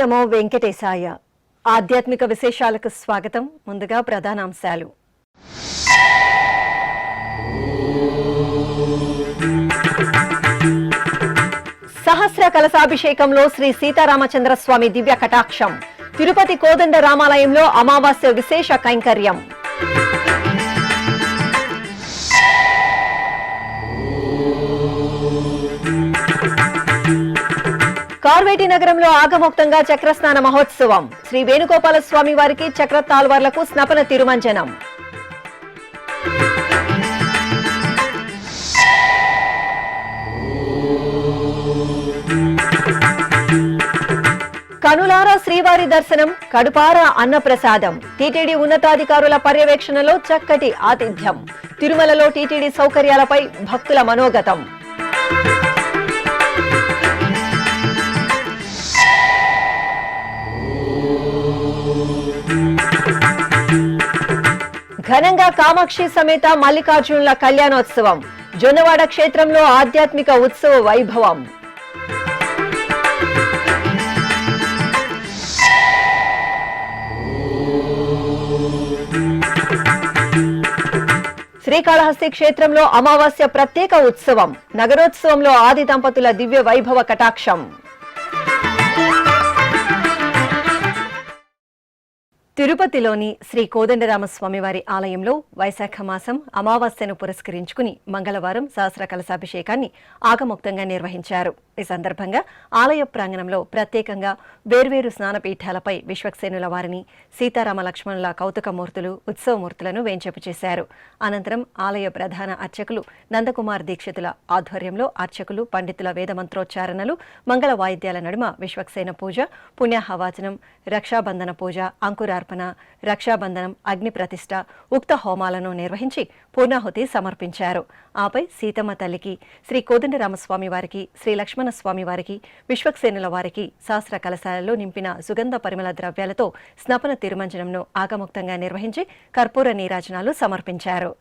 నమో వెంకటేశాయ. ఆధ్యాత్మిక విశేషాలకు స్వాగతం. ముందుగా ప్రధానాంశాలు. సహస్ర కలశాభిషేకంలో శ్రీ సీతారామచంద్ర స్వామి దివ్య కటాక్షం. తిరుపతి కోదండ రామాలయంలో అమావాస్య విశేష కైంకర్యం. కార్వేటి నగరంలో ఆగమోక్తంగా చక్రస్నాన మహోత్సవం. శ్రీ వేణుగోపాల స్వామి వారికి చక్ర తాల్వార్లకు స్నపన తిరుమంజనం. కనులారా శ్రీవారి దర్శనం, కడుపార అన్నప్రసాదం. టీటీడీ ఉన్నతాధికారుల పర్యవేక్షణలో చక్కటి ఆతిథ్యం. తిరుమలలో టీటీడీ సౌకర్యాలపై భక్తుల మనోగతం. ఘనంగా కామాక్షి సమేత మల్లికార్జునుల కళ్యాణోత్సవం. జొన్నవాడ క్షేత్రంలో ఆధ్యాత్మిక ఉత్సవ వైభవం. శ్రీకాళహస్తి క్షేత్రంలో అమావాస్య ప్రత్యేక ఉత్సవం. నగరోత్సవంలో ఆది దంపతుల దివ్య వైభవ కటాక్షం. తిరుపతిలోని శ్రీ కోదండరామస్వామి వారి ఆలయంలో వైశాఖ మాసం అమావాస్యను పురస్కరించుకుని మంగళవారం సహస్ర కలశాభిషేకాన్ని ఆగమోక్తంగా నిర్వహించారు. ఈ సందర్భంగా ఆలయ ప్రాంగణంలో ప్రత్యేకంగా వేర్వేరు స్నానపీఠాలపై విశ్వక్సేనుల వారిని, సీతారామ లక్ష్మణుల కౌతుకమూర్తులు, ఉత్సవమూర్తులను వేంచేపు చేశారు. అనంతరం ఆలయ ప్రధాన అర్చకులు నందకుమార్ దీక్షితుల ఆధ్వర్యంలో అర్చకులు, పండితుల వేదమంత్రోచ్చారణలు, మంగళ వాయిద్యాల నడుమ విశ్వక్సేన పూజ, పుణ్యాహవాచనం, రక్షాబంధన పూజ, అంకురార్పణ, రక్షాబంధనం, అగ్ని ప్రతిష్ఠ, ఉక్త హోమాలను నిర్వహించి పూర్ణాహుతి సమర్పించారు. ఆపై సీతమ్మ తల్లికి, శ్రీ కోదండరామస్వామి వారికి, శ్రీ లక్ష్మణ స్వామి వారికి, విశ్వక్సేనుల వారికి సహస్ర కలశాలలో నింపిన సుగంధ పరిమళ ద్రవ్యాలతో స్నపన తిరుమంజనంను ఆగమోక్తంగా నిర్వహించి కర్పూర నీరాజనాలు సమర్పించారు.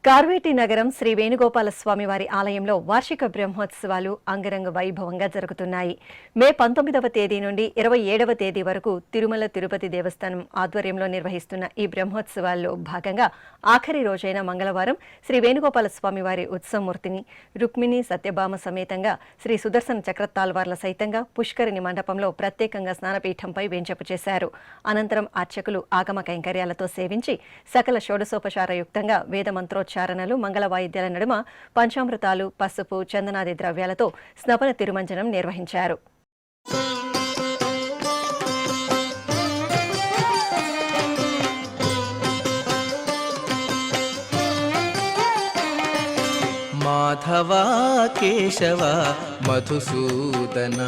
కార్వేటి నగరం శ్రీ వేణుగోపాల స్వామి వారి ఆలయంలో వార్షిక బ్రహ్మోత్సవాలు అంగరంగ వైభవంగా జరుగుతున్నాయి. మే 19వ తేదీ నుండి 27వ తేదీ వరకు తిరుమల తిరుపతి దేవస్థానం ఆధ్వర్యంలో నిర్వహిస్తున్న ఈ బ్రహ్మోత్సవాల్లో భాగంగా ఆఖరి రోజైన మంగళవారం శ్రీ వేణుగోపాల స్వామి వారి ఉత్సవమూర్తిని రుక్మిణి సత్యభామ సమేతంగా శ్రీ సుదర్శన చక్రతాల్వార్ల సైతంగా పుష్కరిణి మండపంలో ప్రత్యేకంగా స్నానపీఠంపై వేంచేపు చేశారు. అనంతరం అర్చకులు ఆగమ కైంకర్యాలతో సేవించి సకల షోడశోపచారయుక్తంగా వేదమంత్రోచ్చారణలు, మంగళ వాయిద్యాల నడుమ పంచామృతాలు, పసుపు, చందనాది ద్రవ్యాలతో స్నపన తిరుమంజనం నిర్వహించారు. మాధవ కేశవ మధుసూదన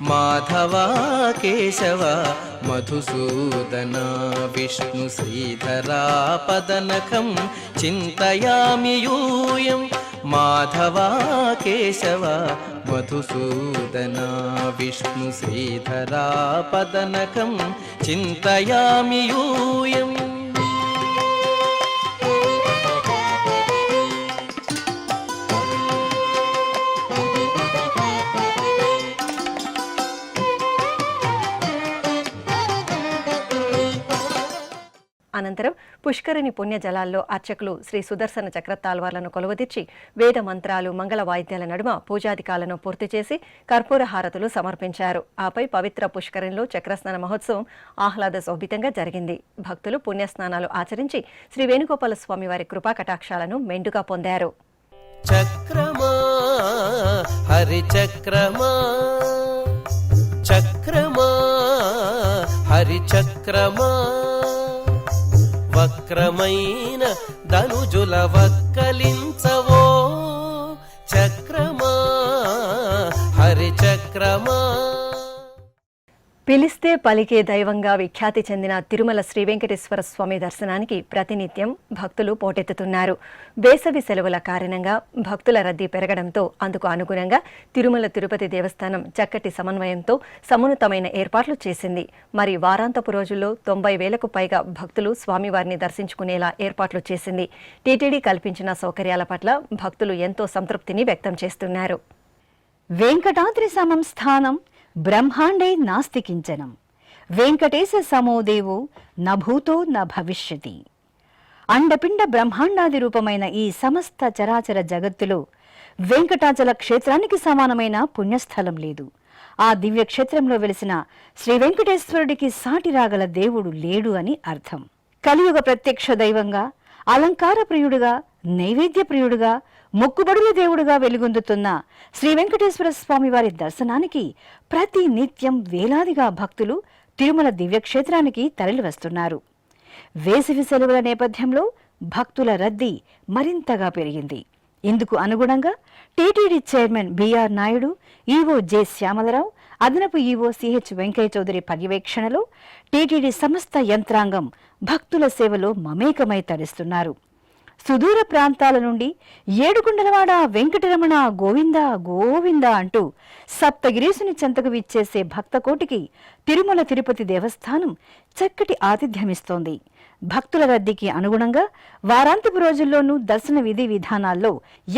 మాధవ కేశవ మధుసూదన విష్ణు శ్రీధరా పదనఖం చింతయామి యూయం మాధవ కేశవ మధుసూదన విష్ణు శ్రీధరా పదనఖం చింతయామి యూయం. అనంతరం పుష్కరిణి పుణ్య జలాల్లో అర్చకులు శ్రీ సుదర్శన చక్ర తాల్వార్లను కొలువదీర్చి వేద మంత్రాలు మంగళ వాయిద్యాల నడుమ పూజాధికాలను పూర్తి చేసి కర్పూర హారతులు సమర్పించారు. ఆపై పవిత్ర పుష్కరిణిలో చక్రస్నాన మహోత్సవం ఆహ్లాద శోభితంగా జరిగింది. భక్తులు పుణ్యస్నానాలు ఆచరించి శ్రీ వేణుగోపాల స్వామి వారి కృపా కటాక్షాలను మెండుగా పొందారు. చక్రమా హరి చక్రమా చక్రమా హరి చక్రమా వక్రమైన ధనుజుల వక్కలించవో చక్రమా హరి చక్రమా. పిలిస్తే పలికే దైవంగా విఖ్యాతి చెందిన తిరుమల శ్రీ వెంకటేశ్వర స్వామి దర్శనానికి ప్రతినిత్యం భక్తులు పోటెత్తుతున్నారు. వేసవి సెలవుల కారణంగా భక్తుల రద్దీ పెరగడంతో అందుకు అనుగుణంగా తిరుమల తిరుపతి దేవస్థానం చక్కటి సమన్వయంతో సమున్నతమైన ఏర్పాట్లు చేసింది. మరి వారాంతపు రోజుల్లో 90,000కు పైగా భక్తులు స్వామివారిని దర్శించుకునేలా ఏర్పాట్లు చేసింది. టీటీడీ కల్పించిన సౌకర్యాల పట్ల భక్తులు ఎంతో సంతృప్తిని వ్యక్తం చేస్తున్నారు. వెంకటాద్రి సమం స్థానం బ్రహ్మాండే నాస్తి కించనం వెంకటేశ సమో దేవో నభూతో న భవిష్యతి. అండపిండ బ్రహ్మాండాది రూపమైన ఈ సమస్త చరాచర జగత్తులో వెంకటాచల క్షేత్రానికి సమానమైన పుణ్యస్థలం లేదు. ఆ దివ్య క్షేత్రంలో వెలిసిన శ్రీ వెంకటేశ్వరుడికి సాటి రాగల దేవుడు లేడు అని అర్థం. కలియుగ ప్రత్యక్ష దైవంగా, అలంకార ప్రియుడుగా, నైవేద్య ప్రియుడుగా, మొక్కుబడుల దేవుడుగా వెలుగొందుతున్న శ్రీ వెంకటేశ్వర స్వామి వారి దర్శనానికి ప్రతి నిత్యం వేలాదిగా భక్తులు తిరుమల దివ్యక్షేత్రానికి తరలివస్తున్నారు. వేసవి సెలవుల నేపథ్యంలో భక్తుల రద్దీ మరింతగా పెరిగింది. ఇందుకు అనుగుణంగా TTD chairman BR Naidu, EO J Shyamalarao, అదనపు ఈవో సిహెచ్ వెంకయ్య చౌదరి పర్యవేక్షణలో టీటీడీ సమస్త యంత్రాంగం భక్తుల సేవలో మమేకమై తరిస్తున్నారు. సుదూర ప్రాంతాల నుండి ఏడుకొండలవాడ వెంకటరమణ గోవింద గోవింద అంటూ సప్తగిరీసుని చెంతకు విచ్చేసే భక్తకోటికి తిరుమల తిరుపతి దేవస్థానం చక్కటి ఆతిథ్యమిస్తోంది. భక్తుల రద్దీకి అనుగుణంగా వారాంతపు రోజుల్లోనూ దర్శన విధి విధానాల్లో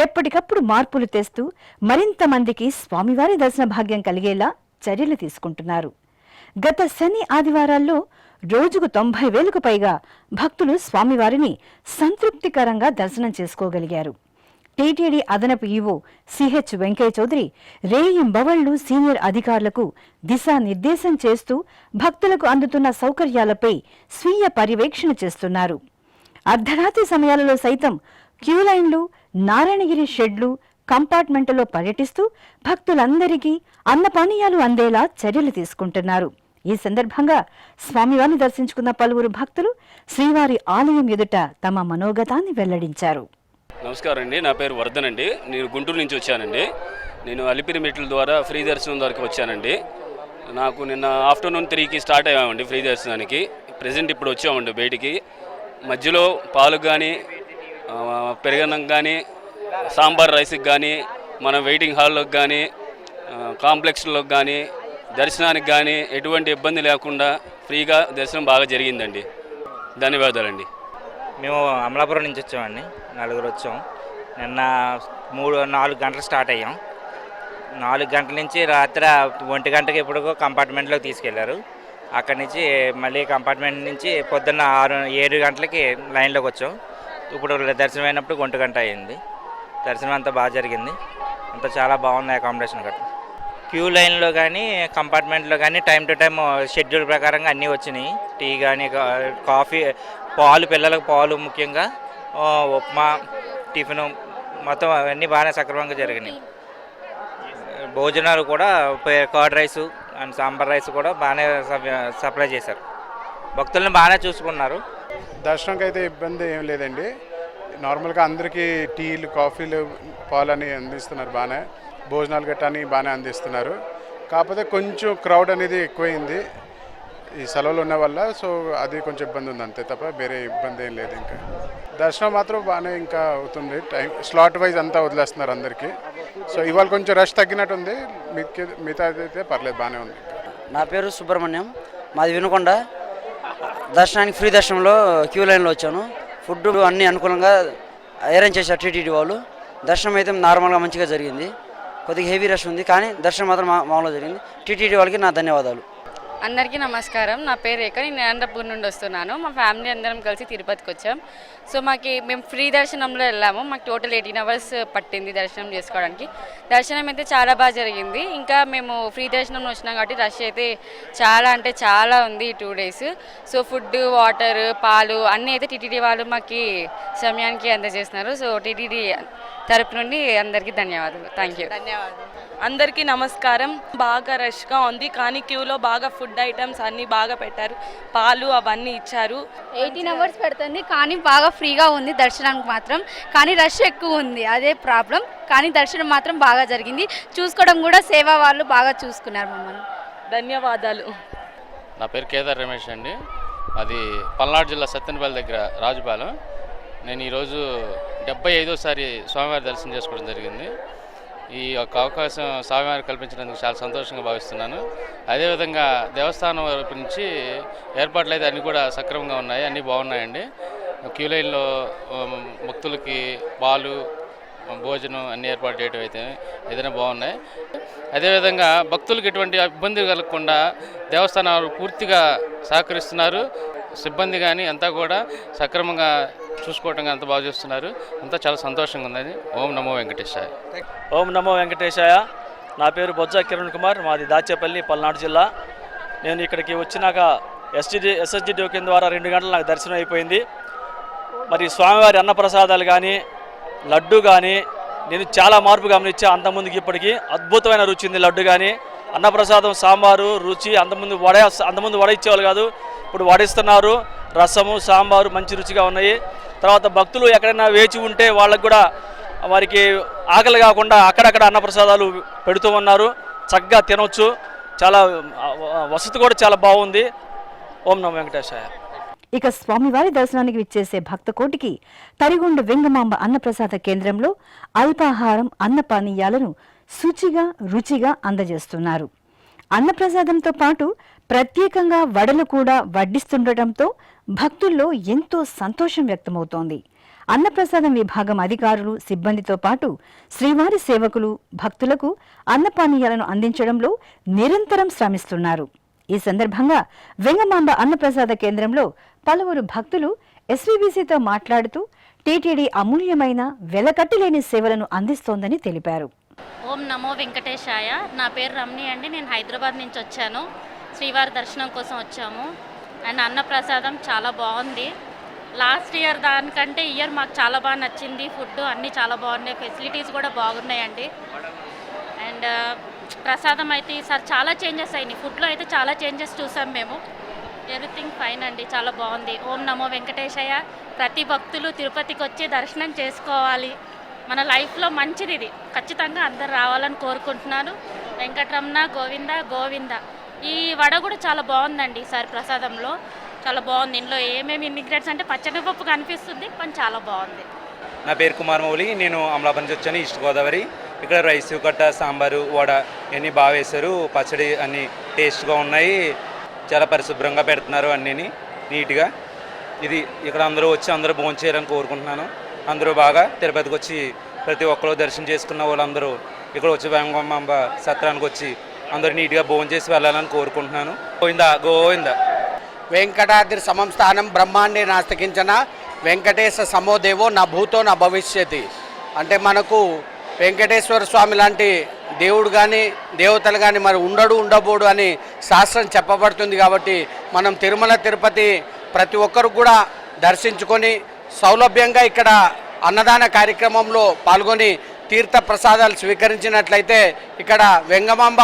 ఎప్పటికప్పుడు మార్పులు తెస్తూ మరింత మందికి స్వామివారి దర్శన భాగ్యం కలిగేలా చర్యలు తీసుకుంటున్నారు. గత శని ఆదివారాల్లో రోజుకు 90,000కు పైగా భక్తులు స్వామివారిని సంతృప్తికరంగా దర్శనం చేసుకోగలిగారు. టీటీడీ అదనపు ఈవో సిహెచ్ వెంకయ్య చౌదరి రేయింబవళ్లు సీనియర్ అధికారులకు దిశానిర్దేశం చేస్తూ భక్తులకు అందుతున్న సౌకర్యాలపై స్వీయ పర్యవేక్షణ చేస్తున్నారు. అర్ధరాత్రి సమయాలలో సైతం క్యూలైన్లు, నారాయణగిరి షెడ్లు, కంపార్ట్మెంట్లో పర్యటిస్తూ భక్తులందరికీ అన్నపానీయాలు అందేలా చర్యలు తీసుకుంటున్నారు. ఈ సందర్భంగా స్వామివారిని దర్శించుకున్న పలువురు భక్తులు శ్రీవారి ఆలయం ఎదుట తమ మనోగతాన్ని వెల్లడించారు. నమస్కారం అండి, నా పేరు వర్ధన్ అండి. నేను గుంటూరు నుంచి వచ్చానండి. నేను అలిపిరి మెట్ల ద్వారా ఫ్రీ దర్శనం వరకు వచ్చానండి. నాకు నిన్న ఆఫ్టర్నూన్ 3కి స్టార్ట్ అయ్యామండి ఫ్రీ దర్శనానికి. ప్రజెంట్ ఇప్పుడు వచ్చామండి బయటికి. మధ్యలో పాలు కానీ, పెరుగన్నం కానీ, సాంబార్ రైస్కి కానీ, మన వెయిటింగ్ హాల్లోకి కానీ, కాంప్లెక్స్లోకి కానీ, దర్శనానికి కానీ ఎటువంటి ఇబ్బంది లేకుండా ఫ్రీగా దర్శనం బాగా జరిగిందండి. ధన్యవాదాలండి. మేము అమలాపురం నుంచి వచ్చామండి, 4 వచ్చాం. నిన్న 4 గంటలు స్టార్ట్ అయ్యాం. 4 గంటల నుంచి రాత్రి 1 గంటకి ఎప్పుడుకో కంపార్ట్మెంట్లోకి తీసుకెళ్లారు. అక్కడి నుంచి మళ్ళీ కంపార్ట్మెంట్ నుంచి పొద్దున్న 7 గంటలకి లైన్లోకి వచ్చాం. ఇప్పుడు దర్శనం అయినప్పుడు 1 గంట అయింది. దర్శనం అంతా బాగా జరిగింది. అంతా చాలా బాగుంది. అకామిడేషన్ గట్రా క్యూ లైన్లో కానీ కంపార్ట్మెంట్లో కానీ టైం టు టైం షెడ్యూల్ ప్రకారంగా అన్నీ వచ్చినాయి. టీ కానీ, కాఫీ, పాలు, పిల్లలకు పాలు ముఖ్యంగా, ఉప్మా, టిఫిన్ మొత్తం అవన్నీ బాగానే సక్రమంగా జరిగినాయి. భోజనాలు కూడా curd rice and sambar rice కూడా బాగానే సప్లై చేశారు. భక్తులను బాగానే చూసుకున్నారు. దర్శనంకి అయితే ఇబ్బంది ఏం లేదండి. నార్మల్గా అందరికీ టీలు కాఫీలు పాలని అందిస్తున్నారు, బాగానే భోజనాలు గట్టాని బాగానే అందిస్తున్నారు. కాకపోతే కొంచెం క్రౌడ్ అనేది ఎక్కువైంది ఈ సెలవులు ఉన్న వల్ల, సో అది కొంచెం ఇబ్బంది ఉంది అంతే తప్ప వేరే ఇబ్బంది ఏం లేదు. ఇంకా దర్శనం మాత్రం బాగానే ఇంకా అవుతుంది, టైం స్లాట్ వైజ్ అంతా వదిలేస్తున్నారు అందరికీ. సో ఇవాళ కొంచెం రష్ తగ్గినట్టుంది, మిగతా అయితే పర్లేదు బాగానే ఉంది. నా పేరు సుబ్రహ్మణ్యం, మాది వినుకొండ. దర్శనానికి ఫ్రీ దర్శనంలో క్యూ లైన్లో వచ్చాను. ఫుడ్ అన్నీ అనుకూలంగా అరేంజ్ చేశారు టీటీడీ వాళ్ళు. దర్శనం అయితే నార్మల్గా మంచిగా జరిగింది, కొద్దిగా హెవీ రష్ ఉంది కానీ దర్శనం మాత్రం మామూలుగా జరిగింది. టీటీడీ వాళ్ళకి నా ధన్యవాదాలు. అందరికీ నమస్కారం. నా పేరు రేఖ, నేను అనంతపూర్ నుండి వస్తున్నాను. మా ఫ్యామిలీ అందరం కలిసి తిరుపతికి వచ్చాం. సో మేము ఫ్రీ దర్శనంలో వెళ్ళాము. మాకు టోటల్ 18 hours పట్టింది దర్శనం చేసుకోవడానికి. దర్శనం అయితే చాలా బాగా జరిగింది. ఇంకా మేము ఫ్రీ దర్శనంలో వచ్చినాం కాబట్టి రష్ అయితే చాలా అంటే చాలా ఉంది ఈ 2 days. సో ఫుడ్, వాటర్, పాలు అన్నీ అయితే టీటీడీ వాళ్ళు మాకు సమయానికి అందజేస్తున్నారు. సో టీటీడీ తరపు నుండి అందరికీ ధన్యవాదాలు. Thank you. అందరికీ నమస్కారం. బాగా రష్గా ఉంది కానీ క్యూలో బాగా ఫుడ్ ఐటమ్స్ అన్నీ బాగా పెట్టారు, పాలు అవన్నీ ఇచ్చారు. 18 hours పడుతుంది కానీ బాగా ఫ్రీగా ఉంది దర్శనానికి మాత్రం. కానీ రష్ ఎక్కువ ఉంది, అదే ప్రాబ్లం. కానీ దర్శనం మాత్రం బాగా జరిగింది. చూసుకోవడం కూడా సేవా వాళ్ళు బాగా చూసుకున్నారు మమ్మల్ని. ధన్యవాదాలు. నా పేరు కేదార్ రమేష్ అండి. అది పల్నాడు జిల్లా సత్తెనపల్లి దగ్గర రాజుపాలెం. నేను ఈరోజు 75వ స్వామివారి దర్శనం చేసుకోవడం జరిగింది. ఈ యొక్క అవకాశం స్వామివారి కల్పించినందుకు చాలా సంతోషంగా భావిస్తున్నాను. అదేవిధంగా దేవస్థానం వైపు నుంచి ఏర్పాట్లు అయితే అన్నీ కూడా సక్రమంగా ఉన్నాయి, అన్నీ బాగున్నాయండి. క్యూ లైన్లో భక్తులకి పాలు, భోజనం అన్ని ఏర్పాటు చేయడం అయితే ఏదైనా బాగున్నాయి. అదేవిధంగా భక్తులకు ఎటువంటి ఇబ్బంది కలగకుండా దేవస్థానాలు పూర్తిగా సహకరిస్తున్నారు. సిబ్బంది కానీ అంతా కూడా సక్రమంగా చూసుకోవటం అంత బాగా చేస్తున్నారు. అంతా చాలా సంతోషంగా ఉందని. ఓం నమో వెంకటేశాయ. ఓం నమో వెంకటేశాయ. నా పేరు బొజ్జా కిరణ్ కుమార్, మాది దాచేపల్లి, పల్నాడు జిల్లా. నేను ఇక్కడికి వచ్చినాక ఎస్ఎస్జి టోకెన్ ద్వారా 2 గంటలు నాకు దర్శనం అయిపోయింది. మరి స్వామివారి అన్నప్రసాదాలు కానీ, లడ్డు కానీ నేను చాలా మార్పు గమనించా. అంతకుముందుకి ఇప్పటికీ అద్భుతమైన రుచి ఉంది. లడ్డు కానీ, అన్నప్రసాదం, సాంబారు రుచి అంతకుముందు వడ ఇచ్చేవాళ్ళు కాదు, ఇప్పుడు వడిస్తున్నారు. రసము, సాంబారు మంచి రుచిగా ఉన్నాయి. తర్వాత భక్తులు ఎక్కడైనా వేచి ఉంటే వాళ్ళకు కూడా వారికి ఆకలి కాకుండా అక్కడక్కడ అన్నప్రసాదాలు పెడుతూ ఉన్నారు. చక్కగా తినొచ్చు. చాలా వసతి కూడా చాలా బాగుంది. ఓం నమో వెంకటేశాయ. ఇక స్వామివారి దర్శనానికి విచ్చేసే భక్త కోటికి తరిగొండ వెంగమాంబ అన్నప్రసాద కేంద్రంలో అల్పాహారం, అన్నపానీయాలను శుచిగా, రుచిగా అందజేస్తున్నారు. అన్నప్రసాదంతో పాటు ప్రత్యేకంగా వడలు కూడా వడ్డిస్తుండటంతో భక్తుల్లో ఎంతో సంతోషం వ్యక్తమవుతోంది. అన్నప్రసాదం విభాగం అధికారులు, సిబ్బందితో పాటు శ్రీవారి సేవకులు భక్తులకు అన్నపానీయాలను అందించడంలో నిరంతరం శ్రమిస్తున్నారు. ఈ సందర్భంగా వెంగమాంబ అన్నప్రసాద కేంద్రంలో పలువురు భక్తులు ఎస్వీబీసీతో మాట్లాడుతూ టీటీడీ అమూల్యమైన వెలకట్టలేని సేవలను అందిస్తోందని తెలిపారు. ఓం నమో వెంకటేశాయ. నా పేరు రమణి అండి. నేను హైదరాబాద్ నుంచి వచ్చాను. శ్రీవారి దర్శనం కోసం వచ్చాము. అండ్ అన్నప్రసాదం చాలా బాగుంది. లాస్ట్ ఇయర్ దానికంటే ఇయర్ మాకు చాలా బాగా నచ్చింది. ఫుడ్ అన్నీ చాలా బాగున్నాయి, ఫెసిలిటీస్ కూడా బాగున్నాయండి. అండ్ ప్రసాదం అయితే ఈసారి చాలా చేంజెస్ అయినాయి. ఫుడ్లో అయితే చాలా చేంజెస్ చూసాం మేము. ఎవ్రీథింగ్ ఫైన్ అండి, చాలా బాగుంది. ఓం నమో వెంకటేశయ్య. ప్రతి భక్తులు తిరుపతికి వచ్చి దర్శనం చేసుకోవాలి. మన లైఫ్లో మంచిది ఇది. ఖచ్చితంగా అందరు రావాలని కోరుకుంటున్నాను. వెంకటరమణ గోవింద గోవింద. ఈ వడ కూడా చాలా బాగుందండి ఈసారి ప్రసాదంలో, చాలా బాగుంది. ఇందులో ఏమేమి ఇంగ్రీడియంట్స్ అంటే పచ్చనిపప్పు కనిపిస్తుంది, కానీ చాలా బాగుంది. నా పేరు కుమార్ మౌలి, నేను అమలాపురం నుంచి వచ్చాను, ఈస్ట్ గోదావరి. ఇక్కడ రైస్, కట్ట, సాంబారు, వడ ఇవన్నీ బాగా వేశారు. పచ్చడి అన్నీ టేస్ట్గా ఉన్నాయి. చాలా పరిశుభ్రంగా పెడుతున్నారు, అన్నీ నీట్గా. ఇది ఇక్కడ అందరూ వచ్చి అందరూ భోజనం చేయాలని కోరుకుంటున్నాను. అందరూ బాగా తిరుపతికి వచ్చి ప్రతి ఒక్కరు దర్శనం చేసుకున్న వాళ్ళందరూ ఇక్కడ వచ్చి వెంగమాంబ సత్రానికి వచ్చి అందరూ నీట్గా భోజనం చేసి వెళ్ళాలని కోరుకుంటున్నాను. గోవిందా గోవింద. వెంకటాద్రి సమం స్థానం బ్రహ్మాండే నాస్తికించిన వెంకటేశ సమోదేవో నా భూతో నా భవిష్యతి. అంటే మనకు వెంకటేశ్వర స్వామి లాంటి దేవుడు కానీ దేవతలు కానీ మరి ఉండబోడు అని శాస్త్రం చెప్పబడుతుంది. కాబట్టి మనం తిరుమల తిరుపతి ప్రతి ఒక్కరు కూడా దర్శించుకొని సౌలభ్యంగా ఇక్కడ అన్నదాన కార్యక్రమంలో పాల్గొని తీర్థ ప్రసాదాలు స్వీకరించినట్లయితే ఇక్కడ వెంగమాంబ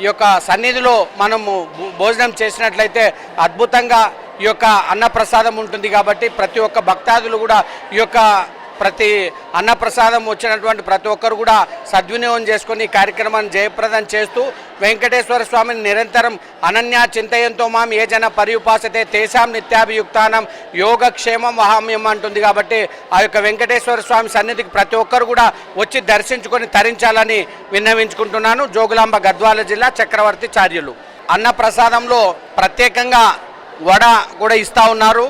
యొక్క సన్నిధిలో మనము భోజనం చేసినట్లయితే అద్భుతంగా ఈ యొక్క అన్నప్రసాదం ఉంటుంది కాబట్టి ప్రతి ఒక్క భక్తాదులు కూడా ఈ యొక్క ప్రతి అన్నప్రసాదం వచ్చినటువంటి ప్రతి ఒక్కరు కూడా సద్వినియోగం చేసుకొని ఈ కార్యక్రమాన్ని జయప్రదం చేస్తూ వెంకటేశ్వర స్వామిని నిరంతరం అనన్యా చింతయంతో మాం ఏ జన పర్యుపాసతే తేషాం నిత్యాభియుక్తానం యోగక్షేమం వహామ్యం అంటుంది కాబట్టి ఆ యొక్క వెంకటేశ్వర స్వామి సన్నిధికి ప్రతి ఒక్కరు కూడా వచ్చి దర్శించుకొని తరించాలని విన్నవించుకుంటున్నాను. జోగులాంబ గద్వాల జిల్లా చక్రవర్తి చార్యులు. అన్నప్రసాదంలో ప్రత్యేకంగా వడ కూడా ఇస్తూ ఉన్నారు.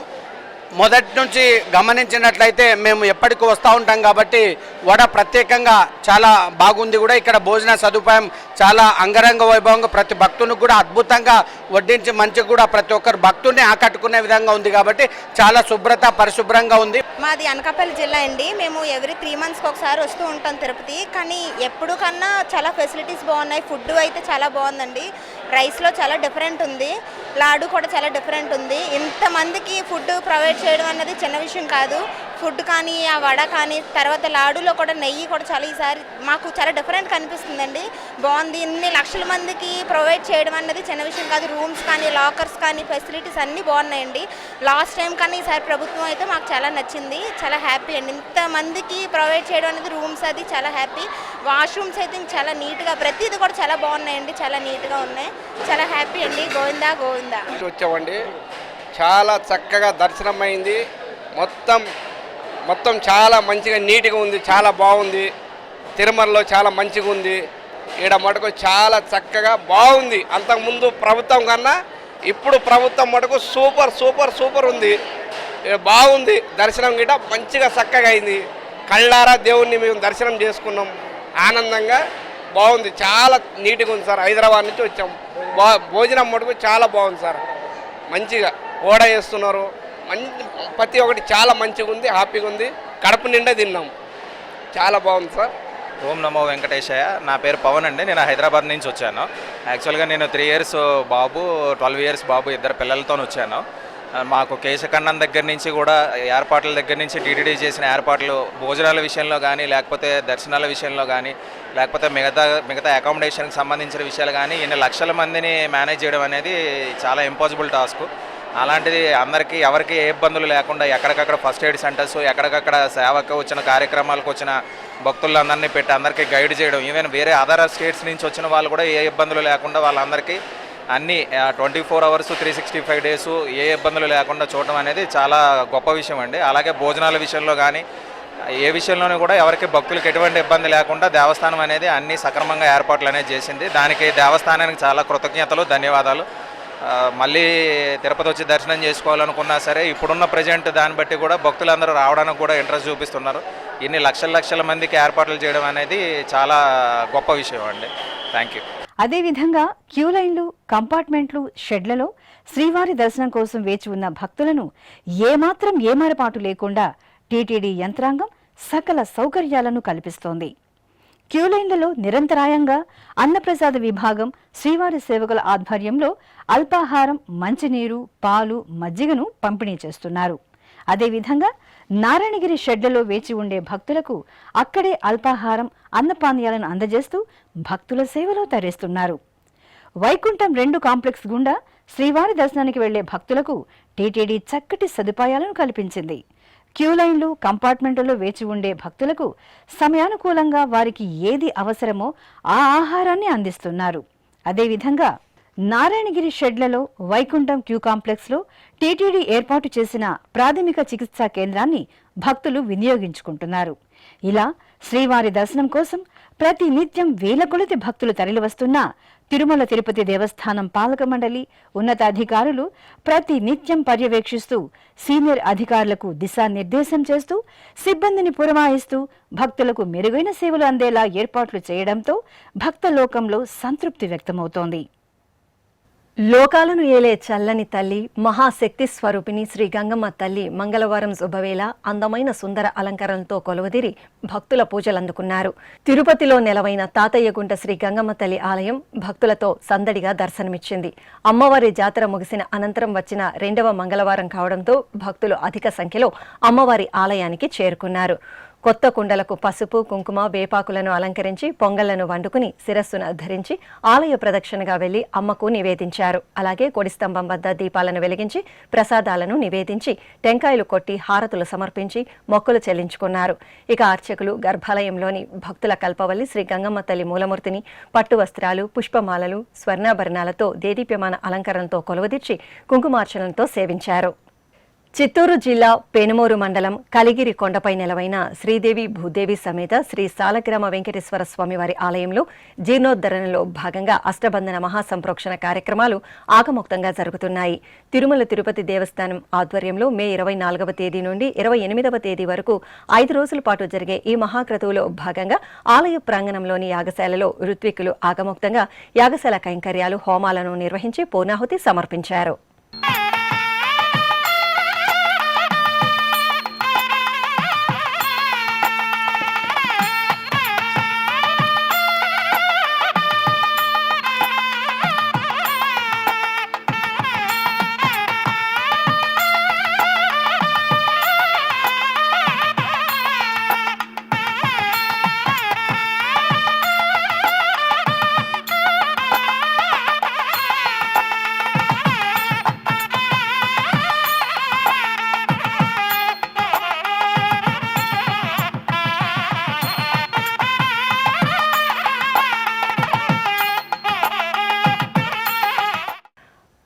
మొదటి నుంచి గమనించినట్లయితే మేము ఎప్పటికీ వస్తూ ఉంటాం కాబట్టి వడ ప్రత్యేకంగా చాలా బాగుంది. కూడా ఇక్కడ భోజన సదుపాయం చాలా అంగరంగ వైభవంగా ప్రతి భక్తునికి కూడా అద్భుతంగా వడ్డించి మంచిగా కూడా ప్రతి ఒక్కరు భక్తుల్ని ఆకట్టుకునే విధంగా ఉంది కాబట్టి చాలా శుభ్రత పరిశుభ్రంగా ఉంది. మాది అనకాపల్లి జిల్లా అండి. మేము ఎవ్రీ 3 monthsకి ఒకసారి వస్తూ ఉంటాం తిరుపతి. కానీ ఎప్పుడు కన్నా చాలా ఫెసిలిటీస్ బాగున్నాయి. ఫుడ్ అయితే చాలా బాగుందండి. రైస్లో చాలా డిఫరెంట్ ఉంది, లాడు కూడా చాలా డిఫరెంట్ ఉంది. ఇంతమందికి ఫుడ్ ప్రొవైడ్ చేయడం అన్నది చిన్న విషయం కాదు. ఫుడ్ కానీ ఆ వడ కానీ తర్వాత లాడులో కూడా నెయ్యి కూడా చాలా ఈసారి మాకు చాలా డిఫరెంట్ కనిపిస్తుందండి. బాగుంది. ఇన్ని లక్షల మందికి ప్రొవైడ్ చేయడం అన్నది చిన్న విషయం కాదు. రూమ్స్ కానీ లాకర్స్ కానీ ఫెసిలిటీస్ అన్నీ బాగున్నాయండి. లాస్ట్ టైం కానీ ఈసారి ప్రభుత్వం అయితే మాకు చాలా నచ్చింది. చాలా హ్యాపీ అండి. ఇంతమందికి ప్రొవైడ్ చేయడం అనేది రూమ్స్ అది చాలా హ్యాపీ. వాష్రూమ్స్ అయితే చాలా నీట్గా ప్రతిదీ కూడా చాలా బాగున్నాయండి. చాలా నీట్గా ఉన్నాయి. చాలా హ్యాపీ అండి. గోవిందా గోవిందా. వచ్చామండి, చాలా చక్కగా దర్శనం అయింది. మొత్తం చాలా మంచిగా నీట్గా ఉంది, చాలా బాగుంది. తిరుమలలో చాలా మంచిగా ఉంది. ఈడ మటుకు చాలా చక్కగా బాగుంది. అంతకుముందు ప్రభుత్వం కన్నా ఇప్పుడు ప్రభుత్వం మటుకు సూపర్ సూపర్ సూపర్ ఉంది. బాగుంది. దర్శనం గిట మంచిగా చక్కగా అయింది. కళ్ళారా దేవుణ్ణి మేము దర్శనం చేసుకున్నాం. ఆనందంగా బాగుంది. చాలా నీట్గా ఉంది సార్. హైదరాబాద్ నుంచి వచ్చాం. భోజనం మటుకు చాలా బాగుంది సార్. మంచిగా ఓడ వేస్తున్నారు. ప్రతి ఒక్కటి చాలా మంచిగా ఉంది, హ్యాపీగా ఉంది. కడుపు నిండా తిన్నాం. చాలా బాగుంది సార్. ఓం నమో వెంకటేశయ్య. నా పేరు పవన్ అండి. నేను హైదరాబాద్ నుంచి వచ్చాను. యాక్చువల్గా నేను 3 years బాబు, 12 years బాబు, 2 పిల్లలతో వచ్చాను. మాకు కేశఖండం దగ్గర నుంచి కూడా ఏర్పాట్ల దగ్గర నుంచి టీటీడీ చేసిన ఏర్పాట్లు భోజనాల విషయంలో కానీ, లేకపోతే దర్శనాల విషయంలో కానీ, లేకపోతే మిగతా అకామిడేషన్కి సంబంధించిన విషయాలు కానీ ఇన్ని లక్షల మందిని మేనేజ్ చేయడం అనేది చాలా ఇంపాసిబుల్ టాస్క్. అలాంటిది అందరికీ ఎవరికి ఏ ఇబ్బందులు లేకుండా ఎక్కడికక్కడ ఫస్ట్ ఎయిడ్ సెంటర్స్, ఎక్కడికక్కడ సేవకు వచ్చిన కార్యక్రమాలకు వచ్చిన భక్తులందరినీ పెట్టి అందరికీ గైడ్ చేయడం, ఈవెన్ వేరే అదర్ స్టేట్స్ నుంచి వచ్చిన వాళ్ళు కూడా ఏ ఇబ్బందులు లేకుండా వాళ్ళందరికీ అన్నీ 24 hours 365 days ఏ ఇబ్బందులు లేకుండా చూడడం అనేది చాలా గొప్ప విషయం అండి. అలాగే భోజనాల విషయంలో కానీ ఏ విషయంలోనూ కూడా ఎవరికి భక్తులకు ఎటువంటి ఇబ్బంది లేకుండా దేవస్థానం అనేది అన్ని సక్రమంగా ఏర్పాట్లు అనేది చేసింది. దానికి దేవస్థానానికి చాలా కృతజ్ఞతలు, ధన్యవాదాలు. మళ్ళీ తిరుపతి వచ్చి దర్శనం చేసుకోవాలనుకున్నా సరే ఇప్పుడున్న ప్రజెంట్ దాన్ని బట్టి కూడా భక్తులందరూ రావడానికి కూడా ఇంట్రెస్ట్ చూపిస్తున్నారు. ఇన్ని లక్షల మందికి ఏర్పాట్లు చేయడం అనేది చాలా గొప్ప విషయం అండి. Thank you. అదేవిధంగా క్యూ లైన్లు, కంపార్ట్మెంట్లు, షెడ్లలో శ్రీవారి దర్శనం కోసం వేచి ఉన్న భక్తులను ఏమాత్రం ఏమరపాటు లేకుండా టీటీడీ యంత్రాంగం సకల సౌకర్యాలను కల్పిస్తోంది. క్యూలైన్లలో నిరంతరాయంగా అన్నప్రసాద విభాగం శ్రీవారి సేవకుల ఆధ్వర్యంలో అల్పాహారం, మంచినీరు, పాలు, మజ్జిగను పంపిణీ చేస్తున్నారు. అదేవిధంగా నారాయణగిరి షెడ్లలో వేచి ఉండే భక్తులకు అక్కడే అల్పాహారం, అన్నపానీయాలను అందజేస్తూ భక్తుల సేవలో తరిస్తున్నారు. వైకుంఠం 2 కాంప్లెక్స్ గుండా శ్రీవారి దర్శనానికి వెళ్లే భక్తులకు టీటీడీ చక్కటి సదుపాయాలను కల్పించింది. క్యూలైన్లు, కంపార్ట్మెంట్లలో వేచి ఉండే భక్తులకు సమయానుకూలంగా వారికి ఏది అవసరమో ఆ ఆహారాన్ని అందిస్తున్నారు. అదేవిధంగా నారాయణగిరి షెడ్లలో వైకుంఠం క్యూ కాంప్లెక్స్లో టీటీడీ ఏర్పాటు చేసిన ప్రాథమిక చికిత్సా కేంద్రాన్ని భక్తులు వినియోగించుకుంటున్నారు. ఇలా శ్రీవారి దర్శనం కోసం ప్రతి నిత్యం వేల కొలది భక్తులు తరలివస్తున్నా తిరుమల తిరుపతి దేవస్థానం పాలక మండలి ఉన్నతాధికారులు ప్రతి నిత్యం పర్యవేక్షిస్తూ సీనియర్ అధికారులకు దిశానిర్దేశం చేస్తూ సిబ్బందిని పురమాయిస్తూ భక్తులకు మెరుగైన సేవలు అందేలా ఏర్పాట్లు చేయడంతో భక్త లోకంలో సంతృప్తి వ్యక్తమవుతోంది. లోకాలను ఏలే చల్లని తల్లి, మహాశక్తి స్వరూపిణి శ్రీ గంగమ్మ తల్లి మంగళవారం శుభవేళ అందమైన సుందర అలంకరణలతో కొలువుదీరి భక్తుల పూజలందుకున్నారు. తిరుపతిలో నెలవైన తాతయ్యగుంట శ్రీ గంగమ్మ తల్లి ఆలయం భక్తులతో సందడిగా దర్శనమిచ్చింది. అమ్మవారి జాతర ముగిసిన అనంతరం వచ్చిన 2వ మంగళవారం కావడంతో భక్తులు అధిక సంఖ్యలో అమ్మవారి ఆలయానికి చేరుకున్నారు. కొత్త కుండలకు పసుపు కుంకుమ వేపాకులను అలంకరించి పొంగళ్లను వండుకుని శిరస్సును ధరించి ఆలయ ప్రదక్షిణగా వెళ్లి అమ్మకు నివేదించారు. అలాగే కొడిస్తంభం వద్ద దీపాలను వెలిగించి ప్రసాదాలను నివేదించి టెంకాయలు కొట్టి హారతులు సమర్పించి మొక్కులు చెల్లించుకున్నారు. ఇక అర్చకులు గర్భాలయంలోని భక్తుల కల్పవల్లి శ్రీ గంగమ్మ తల్లి మూలమూర్తిని పట్టు వస్త్రాలు, పుష్పమాలలు, స్వర్ణాభరణాలతో దేదీప్యమాన అలంకరణతో కొలువుదీర్చి కుంకుమార్చనలతో సేవించారు. చిత్తూరు జిల్లా పెనుమూరు మండలం కలిగిరి కొండపై నెలవైన శ్రీదేవి భూదేవి సమేత శ్రీ సాలగ్రామ వెంకటేశ్వర స్వామివారి ఆలయంలో జీర్ణోద్ధరణలో భాగంగా అష్టబంధన మహాసంప్రోక్షణ కార్యక్రమాలు ఆగమోక్తంగా జరుగుతున్నాయి. తిరుమల తిరుపతి దేవస్థానం ఆధ్వర్యంలో మే 24వ తేదీ నుండి 28వ తేదీ వరకు 5 రోజుల పాటు జరిగే ఈ మహాక్రతువులో భాగంగా ఆలయ ప్రాంగణంలోని యాగశాలలో ఋత్వికులు ఆగమోక్తంగా యాగశాల కైంకర్యాలు, హోమాలను నిర్వహించి పూర్ణాహుతి సమర్పించారు.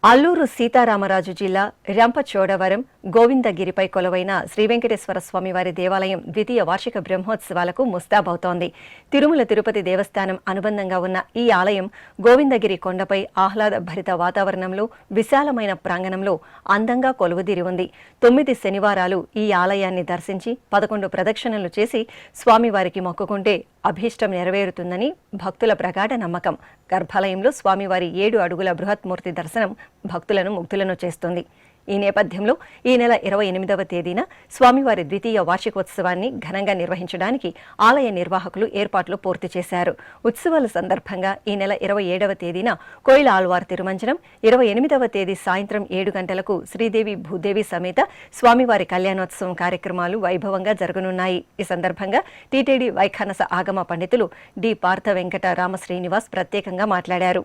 అల్లూరు సీతారామరాజు జిల్లా రంపచోడవరం గోవిందగిరిపై కొలువైన శ్రీ వెంకటేశ్వర స్వామివారి దేవాలయం ద్వితీయ వార్షిక బ్రహ్మోత్సవాలకు ముస్తాబవుతోంది. తిరుమల తిరుపతి దేవస్థానం అనుబంధంగా ఉన్న ఈ ఆలయం గోవిందగిరి కొండపై ఆహ్లాద భరిత వాతావరణంలో విశాలమైన ప్రాంగణంలో అందంగా కొలువుదీరి ఉంది. 9 శనివారాలు ఈ ఆలయాన్ని దర్శించి 11 ప్రదక్షిణలు చేసి స్వామివారికి మొక్కుకుంటే అభీష్టం నెరవేరుతుందని భక్తుల ప్రగాఢ నమ్మకం. గర్భాలయంలో స్వామివారి 7 అడుగుల బృహత్మూర్తి దర్శనం భక్తులను ముగ్ధులను చేస్తుంది. ఈ నేపథ్యంలో ఈ నెల 28వ తేదీన స్వామివారి ద్వితీయ వార్షికోత్సవాన్ని ఘనంగా నిర్వహించడానికి ఆలయ నిర్వాహకులు ఏర్పాట్లు పూర్తి చేశారు. ఉత్సవాల సందర్భంగా ఈ నెల 27వ తేదీన కోయిల ఆళ్వార్ తిరుమంజనం, 28వ తేదీ సాయంత్రం 7 గంటలకు శ్రీదేవి భూదేవి సమేత స్వామివారి కళ్యాణోత్సవం కార్యక్రమాలు వైభవంగా జరగనున్నాయి. ఈ సందర్భంగా టీటీడీ వైఖానస ఆగమ పండితులు డి పార్థ వెంకట రామ శ్రీనివాస్ ప్రత్యేకంగా మాట్లాడారు.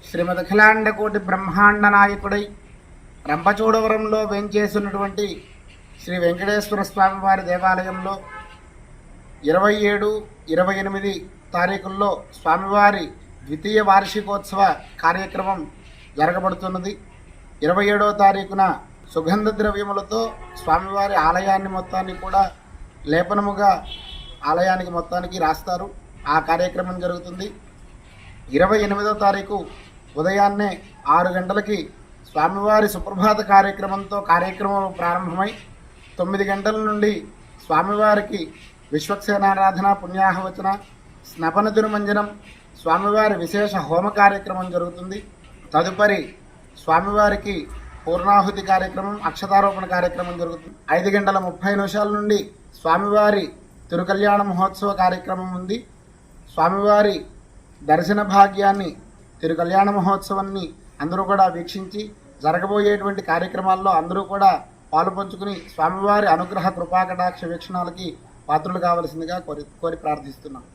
శ్రీమద్ అఖిలాండకోటి బ్రహ్మాండ నాయకుడై రంపచోడవరంలో వేంచేసినటువంటి శ్రీ వెంకటేశ్వర స్వామివారి దేవాలయంలో 27, 28 తారీఖుల్లో స్వామివారి ద్వితీయ వార్షికోత్సవ కార్యక్రమం జరగబడుతున్నది. 27వ తారీఖున సుగంధ ద్రవ్యములతో స్వామివారి ఆలయాన్ని మొత్తాన్ని కూడా లేపనముగా ఆలయానికి మొత్తానికి రాస్తారు. ఆ కార్యక్రమం జరుగుతుంది. 28వ తారీఖు ఉదయాన్నే 6 గంటలకి స్వామివారి సుప్రభాత కార్యక్రమంతో కార్యక్రమం ప్రారంభమై 9 గంటల నుండి స్వామివారికి విశ్వక్సేనారాధన, పుణ్యాహవచన, స్నపన తిరుమంజనం, స్వామివారి విశేష హోమ కార్యక్రమం జరుగుతుంది. తదుపరి స్వామివారికి పూర్ణాహుతి కార్యక్రమం, అక్షతారోపణ కార్యక్రమం జరుగుతుంది. 5 గంటల 30 నిమిషాల నుండి స్వామివారి తిరుకల్యాణ మహోత్సవ కార్యక్రమం ఉంది. స్వామివారి దర్శన భాగ్యాన్ని, తిరుకల్యాణ మహోత్సవాన్ని అందరూ కూడా వీక్షించి జరగబోయేటువంటి కార్యక్రమాల్లో అందరూ కూడా పాలుపంచుకుని స్వామివారి అనుగ్రహ కృపాకటాక్ష వీక్షణాలకి పాత్రలు కావలసిందిగా కోరి ప్రార్థిస్తున్నాం.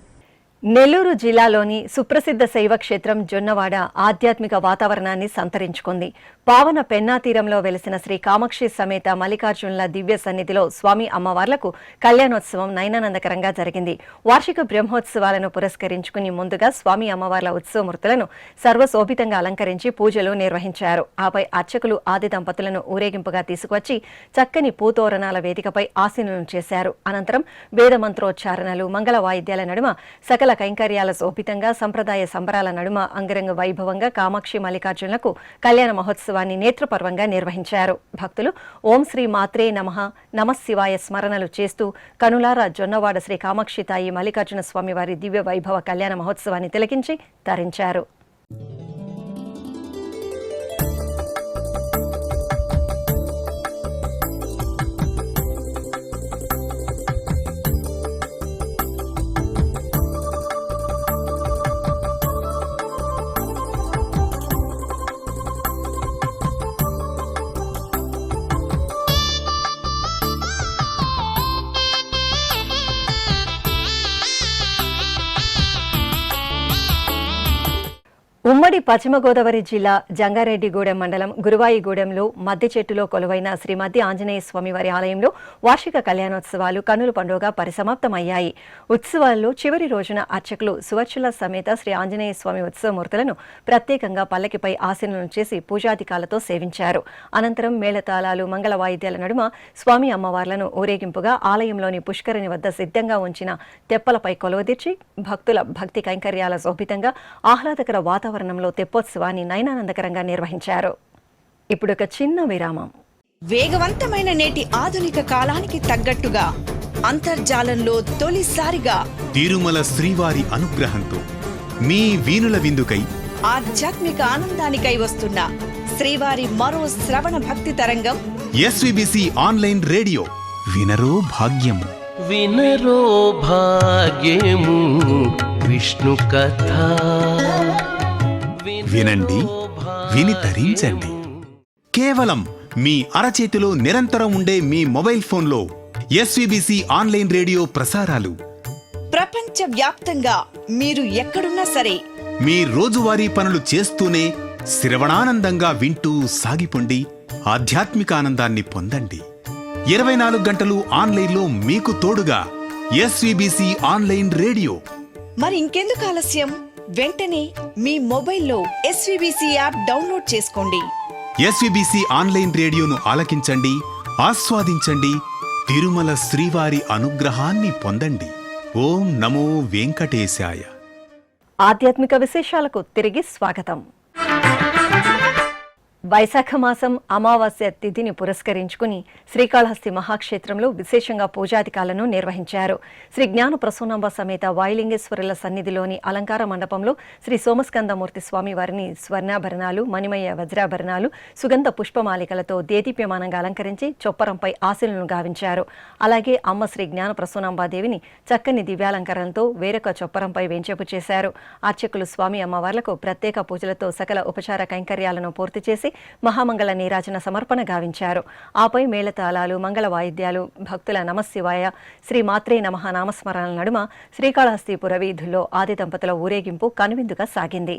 నెల్లూరు జిల్లాలోని సుప్రసిద్ధ శైవక్షేత్రం జొన్నవాడ ఆధ్యాత్మిక వాతావరణాన్ని సంతరించుకుంది. పావన పెన్నా తీరంలో వెలిసిన శ్రీ కామాక్షి సమేత మల్లికార్జునుల దివ్య సన్నిధిలో స్వామి అమ్మవార్లకు కళ్యాణోత్సవం నయనానందకరంగా జరిగింది. వార్షిక బ్రహ్మోత్సవాలను పురస్కరించుకుని ముందుగా స్వామి అమ్మవార్ల ఉత్సవమూర్తులను సర్వశోభితంగా అలంకరించి పూజలు నిర్వహించారు. ఆపై అర్చకులు ఆది దంపతులను ఊరేగింపుగా తీసుకువచ్చి చక్కని పూతోరణాల వేదికపై ఆసీనులను చేశారు. అనంతరం వేదమంత్రోచ్చారణలు, మంగళ వాయిద్యాల నడుమ సకల కైంకర్యాల శోభితంగా సంప్రదాయ సంబరాల నడుమ అంగరంగ వైభవంగా కామాక్షి మల్లికార్జునులకు కళ్యాణ మహోత్సవాన్ని నేత్రపర్వంగా నిర్వహించారు. భక్తులు ఓం శ్రీ మాత్రే నమః, నమః శివాయ స్మరణలు చేస్తూ కనులారా జొన్నవాడ శ్రీ కామాక్షి తాయి మల్లికార్జున స్వామి వారి దివ్య వైభవ కళ్యాణ మహోత్సవాన్ని తిలకించి తరించారు. ఉమ్మడి పశ్చిమ గోదావరి జిల్లా జంగారెడ్డిగూడెం మండలం గురువాయిగూడెంలో మద్ది చెట్టులో కొలువైన శ్రీ మద్ది ఆంజనేయ స్వామివారి ఆలయంలో వార్షిక కళ్యాణోత్సవాలు కన్నుల పండుగ పరిసమాప్తమయ్యాయి. ఉత్సవాల్లో చివరి రోజున అర్చకులు సువర్చుల సమేత శ్రీ ఆంజనేయ స్వామి ఉత్సవమూర్తులను ప్రత్యేకంగా పల్లకిపై ఆసీనులను చేసి పూజాధికాలతో సేవించారు. అనంతరం మేళతాళాలు, మంగళ వాయిద్యాల నడుమ స్వామి అమ్మవార్లను ఊరేగింపుగా ఆలయంలోని పుష్కరిణి వద్ద సిద్ధంగా ఉంచిన తెప్పలపై కొలువదీర్చి భక్తుల భక్తి కైంకర్యాల శోభితంగా ఆహ్లాదకర వాతావరణంలో తెప్పోత్సవాన్ని నయనానందకరంగా నిర్వహించారు. ఇప్పుడొక చిన్న విరామం. వేగవంతమైన నేటి ఆధునిక కాలానికి తగ్గట్టుగా అంతర్జాలంలో తొలిసారిగా తిరుమల శ్రీవారి అనుగ్రహంతో మీ వీణుల విందుకై ఆధ్యాత్మిక ఆనందానికై వస్తున్న శ్రీవారి మరో శ్రవణ భక్తి తరంగం ఎస్విబిసి ఆన్లైన్ రేడియో. వినరో భాగ్యము, వినరో భాగ్యము విష్ణు కథ. వినండి, విని తరించండి. కేవలం మీ అరచేతిలో నిరంతరం ఉండే మీ మొబైల్ ఫోన్లో ఎస్విబిసి ఆన్లైన్ రేడియో ప్రసారాలు ప్రపంచ వ్యాప్తంగా మీరు ఎక్కడున్నా సరే మీ రోజువారీ పనులు చేస్తూనే శ్రవణానందంగా వింటూ సాగిపోండి, ఆధ్యాత్మిక ఆనందాన్ని పొందండి. 24 గంటలు ఆన్లైన్లో మీకు తోడుగా ఎస్విబిసి ఆన్లైన్ రేడియో. మరి ఇంకెందుకు ఆలస్యం? వెంటనే మీ మొబైల్లో ఎస్విబిసి యాప్ డౌన్లోడ్ చేసుకోండి. ఎస్విబిసి ఆన్లైన్ రేడియోను ఆలకించండి, ఆస్వాదించండి, తిరుమల శ్రీవారి అనుగ్రహాన్ని పొందండి. ఓం నమో వెంకటేశాయ. ఆధ్యాత్మిక విశేషాలకు తిరిగి స్వాగతం. వైశాఖ మాసం అమావాస్య తిథిని పురస్కరించుకుని శ్రీకాళహస్తి మహాక్షేత్రంలో విశేషంగా పూజాధికాలను నిర్వహించారు. శ్రీ జ్ఞాన ప్రసూనాంబ సమేత వాయులింగేశ్వరుల సన్నిధిలోని అలంకార మండపంలో శ్రీ సోమస్కందమూర్తి స్వామివారిని స్వర్ణాభరణాలు, మణిమయ వజ్రాభరణాలు, సుగంధ పుష్పమాలికలతో దేదీప్యమానంగా అలంకరించి చొప్పరంపై ఆశీనులను గావించారు. అలాగే అమ్మ శ్రీ జ్ఞాన ప్రసూనాంబాదేవిని చక్కని దివ్యాలంకరణతో వేరొక చొప్పరంపై వేంచేపు చేశారు. అర్చకులు స్వామి అమ్మవార్లకు ప్రత్యేక పూజలతో సకల ఉపచార కైంకర్యాలను పూర్తి చేసి మహామంగళ నీరాజన సమర్పణ గావించారు. ఆపై మేళతాళాలు, మంగళ వాయిద్యాలు, భక్తుల నమశివాయ, శ్రీ మాత్రే నమః నామస్మరణల నడుమ శ్రీకాళహస్తి పురవీధుల్లో ఆది దంపతుల ఊరేగింపు కనువిందుగా సాగింది.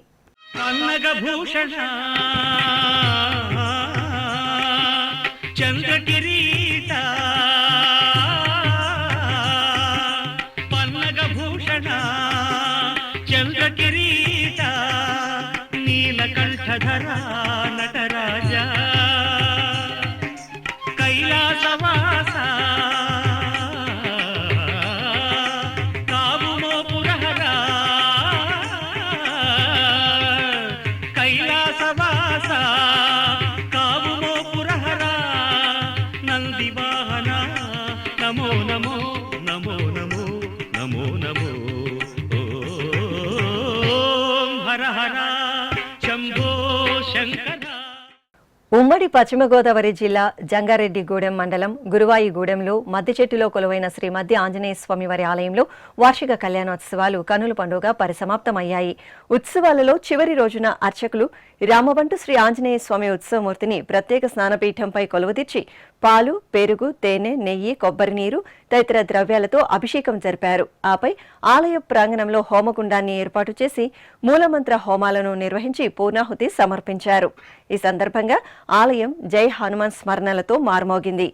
నీలకంఠధరా నటరాజా కైలాసవాస కావుమో పురహరా కైలాసవాస కావుమో పురహరా నందివాహన నమో నమో నమో నమో నమో నమో ఓం హర హర ఉమ్మడి పశ్చిమ గోదావరి జిల్లా జంగారెడ్డిగూడెం మండలం గురువాయిగూడెంలో మద్ది చెట్టులో కొలువైన శ్రీ మద్ది ఆంజనేయ స్వామివారి ఆలయంలో వార్షిక కళ్యాణోత్సవాలు కన్నుల పండుగ పరిసమాప్తమయ్యాయి. ఉత్సవాలలో చివరి రోజున అర్చకులు రామబంటు శ్రీ ఆంజనేయ స్వామి ఉత్సవమూర్తిని ప్రత్యేక స్నానపీఠంపై కొలువుదీర్చి పాలు, పెరుగు, తేనె, నెయ్యి, కొబ్బరి నీరు తదితర ద్రవ్యాలతో అభిషేకం జరిపారు. ఆపై ఆలయ ప్రాంగణంలో హోమగుండాన్ని ఏర్పాటు చేసి మూలమంత్ర హోమాలను నిర్వహించి పూర్ణాహుతి సమర్పించారు. ఈ సందర్భంగా ఆలయం జై హనుమాన్ స్మరణలతో మార్మోగింది.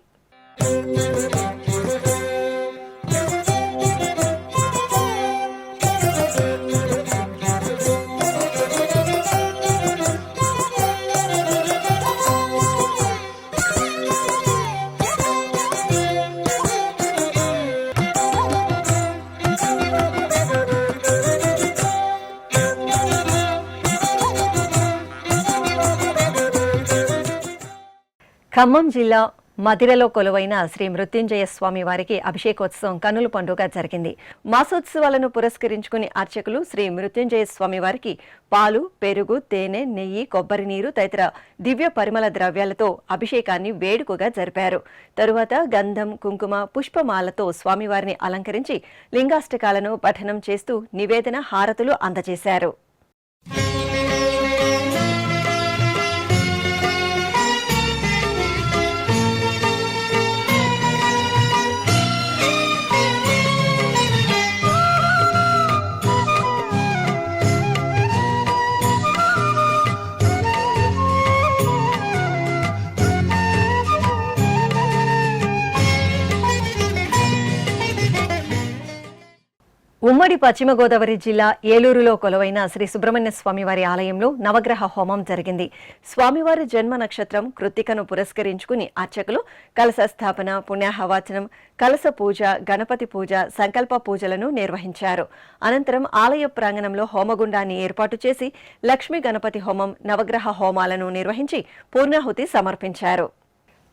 ఖమ్మం జిల్లా మదిరలో కొలువైన శ్రీ మృత్యుంజయ స్వామి వారికి అభిషేకోత్సవం కన్నుల పండుగ జరిగింది. మాసోత్సవాలను పురస్కరించుకుని అర్చకులు శ్రీ మృత్యుంజయ స్వామి వారికి పాలు, పెరుగు, తేనె, నెయ్యి, కొబ్బరి నీరు తదితర దివ్య పరిమళ ద్రవ్యాలతో అభిషేకాన్ని వేడుకగా జరిపారు. తరువాత గంధం, కుంకుమ, పుష్పమాలతో స్వామివారిని అలంకరించి లింగాష్టకాలను పఠనం చేస్తూ నివేదన, హారతులు అందజేశారు. ఉమ్మడి పశ్చిమ గోదావరి జిల్లా ఏలూరులో కొలువైన శ్రీ సుబ్రహ్మణ్య స్వామివారి ఆలయంలో నవగ్రహ హోమం జరిగింది. స్వామివారి జన్మ నక్షత్రం కృత్తికను పురస్కరించుకుని అర్చకులు కలశ స్థాపన, పుణ్యాహవాచనం, కలశ పూజ, గణపతి పూజ, సంకల్ప పూజలను నిర్వహించారు. అనంతరం ఆలయ ప్రాంగణంలో హోమగుండాన్ని ఏర్పాటు చేసి లక్ష్మీ గణపతి హోమం, నవగ్రహ హోమాలను నిర్వహించి పూర్ణాహుతి సమర్పించారు.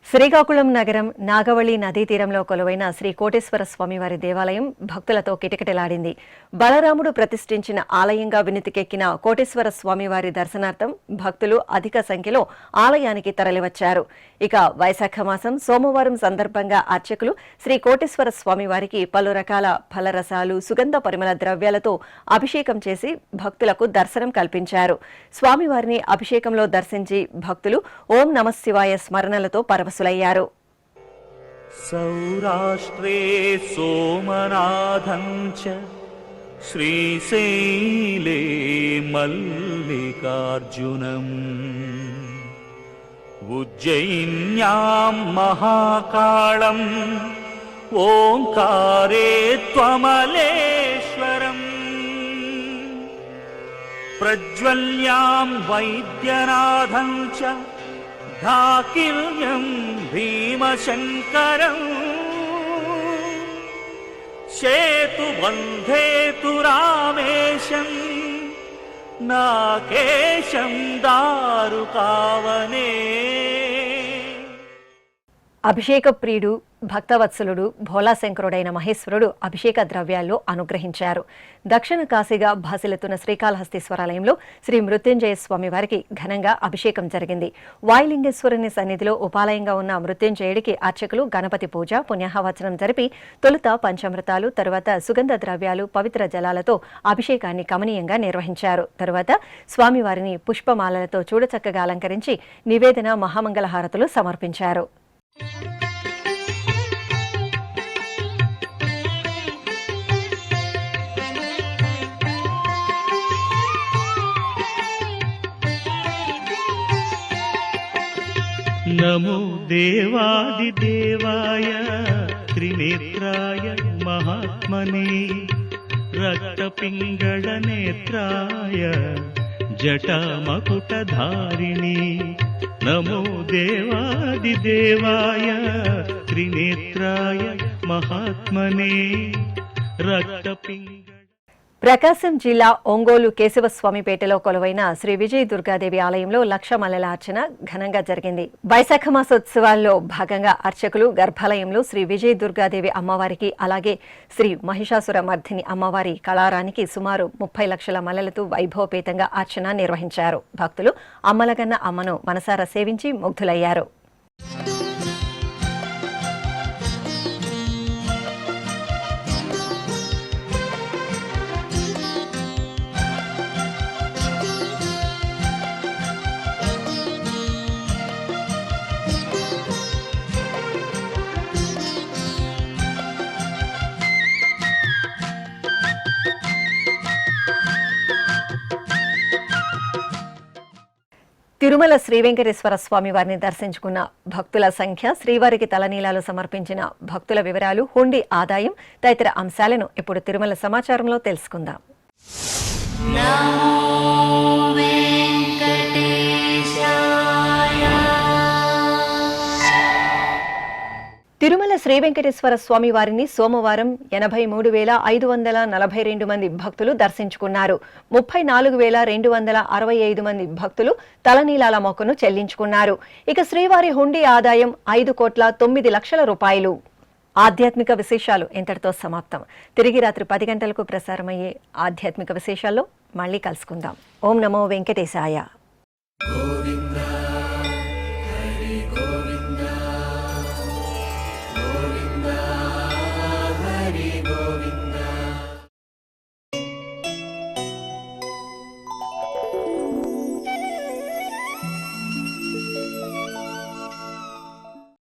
శ్రీకాకుళం నగరం నాగవళి నదీ తీరంలో కొలువైన శ్రీ కోటేశ్వర స్వామివారి దేవాలయం భక్తులతో కిటకిటలాడింది. బలరాముడు ప్రతిష్ఠించిన ఆలయంగా వినితికెక్కిన కోటేశ్వర స్వామివారి దర్శనార్థం భక్తులు అధిక సంఖ్యలో ఆలయానికి తరలివచ్చారు. ఇక వైశాఖ మాసం సోమవారం సందర్భంగా అర్చకులు శ్రీ కోటేశ్వర స్వామివారికి పలు రకాల ఫలరసాలు, సుగంధ పరిమళ ద్రవ్యాలతో అభిషేకం చేసి భక్తులకు దర్శనం కల్పించారు. స్వామివారిని అభిషేకంలో దర్శించి భక్తులు ఓం నమఃశివాయ స్మరణలతో పరవశులయ్యారు. సౌరాష్ట్రే సోమనాథం చ శ్రీశైలే మల్లికార్జునం ఉజ్జయిన్యాం మహాకాళం ఓంకారే త్వమలేశ్వరం ప్రజ్వల్యాం వైద్యనాథం చ ఢాకిల్యం భీమశంకరం సేతుబంధేతు రామేశం నాకేశం దారుకావనే. అభిషేక ప్రియుడు, భక్తవత్సలుడు, భోలాశంకరుడైన మహేశ్వరుడు అభిషేక ద్రవ్యాల్లో అనుగ్రహించారు. దక్షిణ కాశీగా భాసిల్లుతున్న శ్రీకాళహస్తీశ్వరాలయంలో శ్రీ మృత్యుంజయ స్వామి వారికి ఘనంగా అభిషేకం జరిగింది. వాయులింగేశ్వరుని సన్నిధిలో ఉపాలయంగా ఉన్న మృత్యుంజయుడికి అర్చకులు గణపతి పూజ, పుణ్యాహవచనం జరిపి తొలుత పంచామృతాలు, తరువాత సుగంధ ద్రవ్యాలు, పవిత్ర జలాలతో అభిషేకాన్ని కమనీయంగా నిర్వహించారు. తరువాత స్వామివారిని పుష్పమాలలతో చూడచక్కగా అలంకరించి నివేదన, మహామంగళహారతులు సమర్పించారు. నమో దేవాదిదేవాయ త్రినేత్రాయ మహాత్మనే రక్తపింగళ నేత్రాయ జటామకుటధారిణి. నమో దేవాదిదేవాయ త్రినేత్రాయ మహాత్మనే రక్తపింగళ. ప్రకాశం జిల్లా ఒంగోలు కేశవస్వామిపేటలో కొలువైన శ్రీ విజయ దుర్గాదేవి ఆలయంలో లక్ష మల్లెల అర్చన ఘనంగా జరిగింది. వైశాఖ మాసోత్సవాల్లో భాగంగా అర్చకులు గర్భాలయంలో శ్రీ విజయ దుర్గాదేవి అమ్మవారికి, అలాగే శ్రీ మహిషాసుర మర్దిని అమ్మవారి కళారానికి సుమారు 30 లక్షల మల్లెలతో వైభవపేతంగా అర్చన నిర్వహించారు. భక్తులు అమ్మలగన్న అమ్మను మనసారా సేవించి ముగ్ధులయ్యారు. తిరుమల శ్రీ వెంకటేశ్వర స్వామి వారిని దర్శించుకున్న భక్తుల సంఖ్య, శ్రీవారికి తలనీలాలు సమర్పించిన భక్తుల వివరాలు, హుండీ ఆదాయం తదితర అంశాలను ఇప్పుడు తిరుమల సమాచారంలో తెలుసుకుందాం. తిరుమల శ్రీ వెంకటేశ్వర స్వామి వారిని సోమవారం 83,542 మంది భక్తులు దర్శించుకున్నారు. 34,265 మంది భక్తులు తలనీలాల మొక్కును చెల్లించుకున్నారు. ఇక శ్రీవారి హుండీ ఆదాయం 5,09,00,000 రూపాయలు. ఆధ్యాత్మిక విశేషాలు ఇంతటితో సమాప్తం. తిరిగి రాత్రి 10 గంటలకు ప్రసారమయ్యే ఆధ్యాత్మిక విశేషాల్లో మళ్ళీ కలుసుకుందాం. ఓం నమో వెంకటేశాయ.